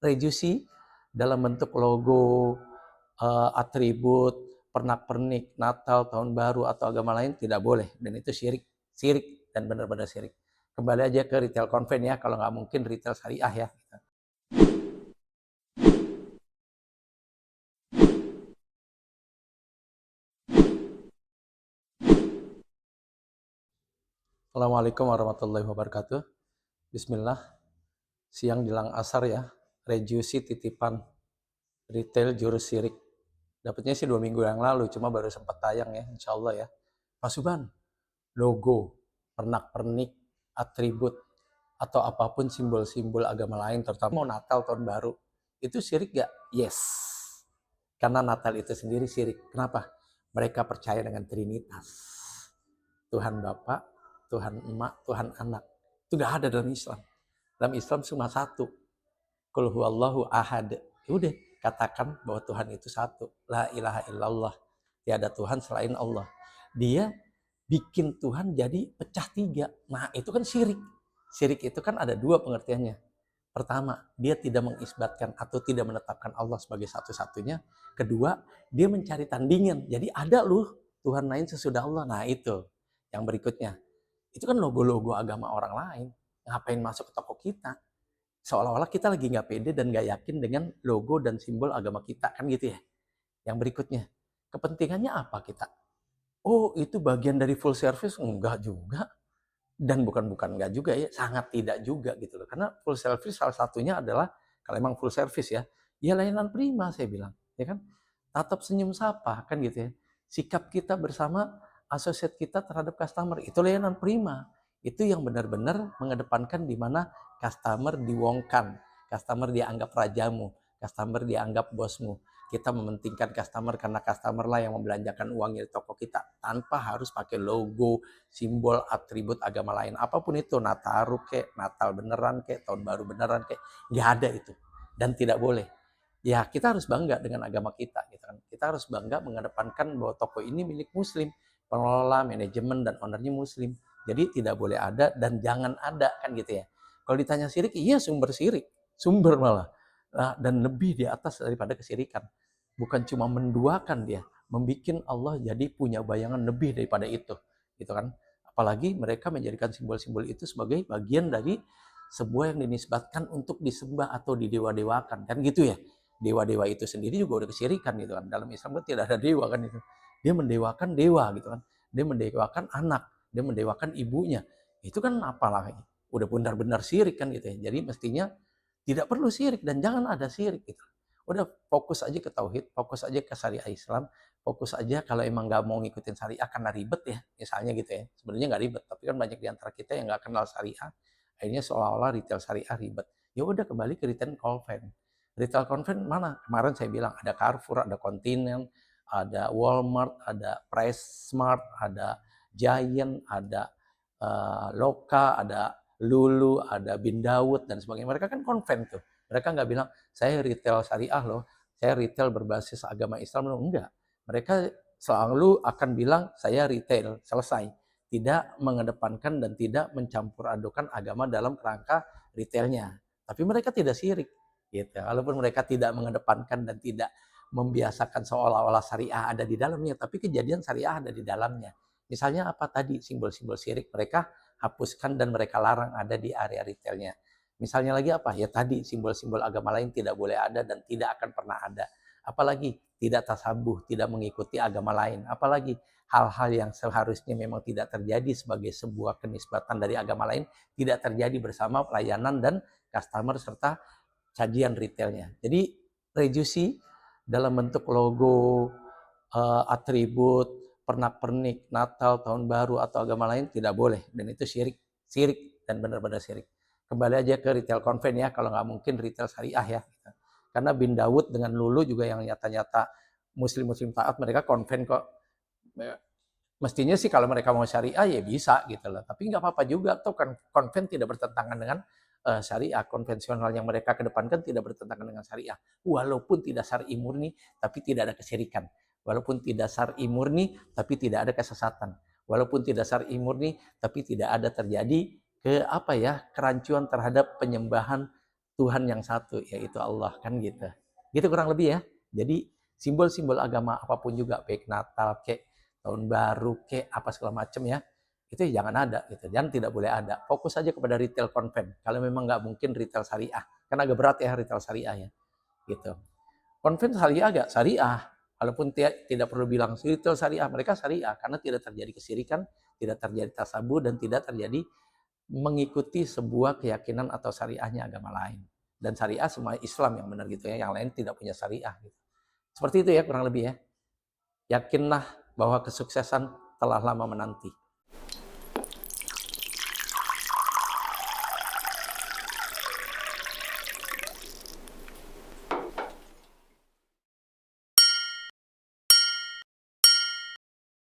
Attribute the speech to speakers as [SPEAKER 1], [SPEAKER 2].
[SPEAKER 1] rejusi dalam bentuk logo, atribut, pernak-pernik, Natal, Tahun Baru, atau agama lain tidak boleh. Dan itu syirik. Syirik dan benar-benar syirik. Kembali aja ke retail konven ya, kalau nggak mungkin retail syariah ya. Assalamualaikum warahmatullahi wabarakatuh. Bismillah. Siang jelang asar ya. Rejusi titipan retail jurus syirik. Dapatnya sih 2 minggu yang lalu, cuma baru sempat tayang ya, insya Allah ya. Pak Suban, logo, pernak-pernik, atribut, atau apapun simbol-simbol agama lain, terutama mau Natal, Tahun Baru, itu syirik gak? Yes. Karena Natal itu sendiri syirik. Kenapa? Mereka percaya dengan Trinitas. Tuhan Bapa, Tuhan Emak, Tuhan Anak. Itu gak ada dalam Islam. Dalam Islam cuma satu. Qul huwallahu ahad. Udah, katakan bahwa Tuhan itu satu. La ilaha illallah. Tiada Tuhan selain Allah. Dia bikin Tuhan jadi pecah tiga. Nah, itu kan syirik. Syirik itu kan ada dua pengertiannya. Pertama, dia tidak mengisbatkan atau tidak menetapkan Allah sebagai satu-satunya. Kedua, dia mencari tandingan. Jadi ada loh Tuhan lain sesudah Allah. Nah, itu yang berikutnya. Itu kan logo-logo agama orang lain. Ngapain masuk ke toko kita? Seolah-olah kita lagi nggak pede dan nggak yakin dengan logo dan simbol agama kita. Kan gitu ya. Yang berikutnya, kepentingannya apa kita? Oh, itu bagian dari full service? Enggak juga. Dan bukan enggak juga ya, sangat tidak juga gitu loh. Karena full service salah satunya adalah, kalau emang full service ya layanan prima saya bilang. Ya kan? Tatap senyum sapa, kan gitu ya. Sikap kita bersama associate kita terhadap customer, itu layanan prima. Itu yang benar-benar mengedepankan di mana customer diwongkan, customer dianggap rajamu, customer dianggap bosmu. Kita mementingkan customer karena customer lah yang membelanjakan uangnya di toko kita tanpa harus pakai logo, simbol, atribut agama lain. Apapun itu, Nataru kek, Natal beneran kek, Tahun Baru beneran kek, nggak ada itu. Dan tidak boleh. Ya kita harus bangga dengan agama kita. Gitu kan. Kita harus bangga mengedepankan bahwa toko ini milik Muslim. Pengelola, manajemen, dan ownernya Muslim. Jadi tidak boleh ada dan jangan ada kan gitu ya. Kalau ditanya syirik, iya sumber syirik. Sumber malah. Nah, dan lebih di atas daripada kesyirikan. Bukan cuma menduakan dia, membuat Allah jadi punya bayangan lebih daripada itu, gitu kan? Apalagi mereka menjadikan simbol-simbol itu sebagai bagian dari sebuah yang dinisbatkan untuk disembah atau didewa-dewakan, kan gitu ya? Dewa-dewa itu sendiri juga udah kesyirikan gitu kan. Dalam Islam kan tidak ada dewa kan itu. Dia mendewakan dewa gitu kan. Dia mendewakan anak, dia mendewakan ibunya. Itu kan apalah udah benar-benar syirik kan gitu ya. Jadi mestinya tidak perlu syirik dan jangan ada syirik gitu. Udah fokus aja ke tauhid, fokus aja ke syariah Islam, fokus aja kalau emang nggak mau ngikutin syariah karena ribet ya, misalnya gitu ya. Sebenarnya nggak ribet, tapi kan banyak di antara kita yang nggak kenal syariah, akhirnya seolah-olah retail syariah ribet. Ya udah kembali ke retail konven. Retail konven mana? Kemarin saya bilang ada Carrefour, ada Continent, ada Walmart, ada Price Smart, ada Giant, ada Loka, ada Lulu, ada Bin Dawud, dan sebagainya. Mereka kan konven tuh. Mereka nggak bilang, saya retail syariah loh, saya retail berbasis agama Islam loh. Enggak. Mereka selalu akan bilang, saya retail, selesai. Tidak mengedepankan dan tidak mencampur adukan agama dalam kerangka retailnya. Tapi mereka tidak syirik. Gitu. Walaupun mereka tidak mengedepankan dan tidak membiasakan seolah-olah syariah ada di dalamnya, tapi kejadian syariah ada di dalamnya. Misalnya apa tadi, simbol-simbol syirik mereka hapuskan dan mereka larang ada di area retailnya. Misalnya lagi apa? Ya tadi simbol-simbol agama lain tidak boleh ada dan tidak akan pernah ada. Apalagi tidak tasabuh, tidak mengikuti agama lain. Apalagi hal-hal yang seharusnya memang tidak terjadi sebagai sebuah kenisbatan dari agama lain, tidak terjadi bersama pelayanan dan customer serta sajian retailnya. Jadi rejusi dalam bentuk logo, atribut, pernak-pernik, Natal, Tahun Baru, atau agama lain tidak boleh. Dan itu syirik. Syirik dan benar-benar syirik. Kembali aja ke retail konven ya, kalau nggak mungkin retail syariah ya. Karena Bin Dawud dengan Lulu juga yang nyata-nyata muslim-muslim taat, mereka konven kok. Mestinya sih kalau mereka mau syariah ya bisa gitu loh. Tapi nggak apa-apa juga, tuh kan konven tidak bertentangan dengan syariah. Konvensional yang mereka kedepankan tidak bertentangan dengan syariah. Walaupun tidak syar'i murni, tapi tidak ada kesyirikan. Walaupun tidak syar'i murni, tapi tidak ada kesesatan. Walaupun tidak syar'i murni, tapi tidak ada terjadi kerancuan terhadap penyembahan Tuhan yang satu, yaitu Allah, kan gitu. Gitu kurang lebih ya. Jadi simbol-simbol agama apapun juga, baik Natal, kayak tahun baru, kayak apa segala macam ya, itu jangan ada gitu. Dan tidak boleh ada. Fokus saja kepada retail konven. Kalau memang nggak mungkin retail syariah, kan agak berat ya retail syariah ya, gitu. Konven syariah agak syariah, walaupun tidak perlu bilang retail syariah, mereka syariah karena tidak terjadi kesirikan, tidak terjadi tasabuh, dan tidak terjadi mengikuti sebuah keyakinan atau syariahnya agama lain. Dan syariah semua Islam yang benar gitu ya, yang lain tidak punya syariah gitu. Seperti itu ya kurang lebih ya. Yakinlah bahwa kesuksesan telah lama menanti.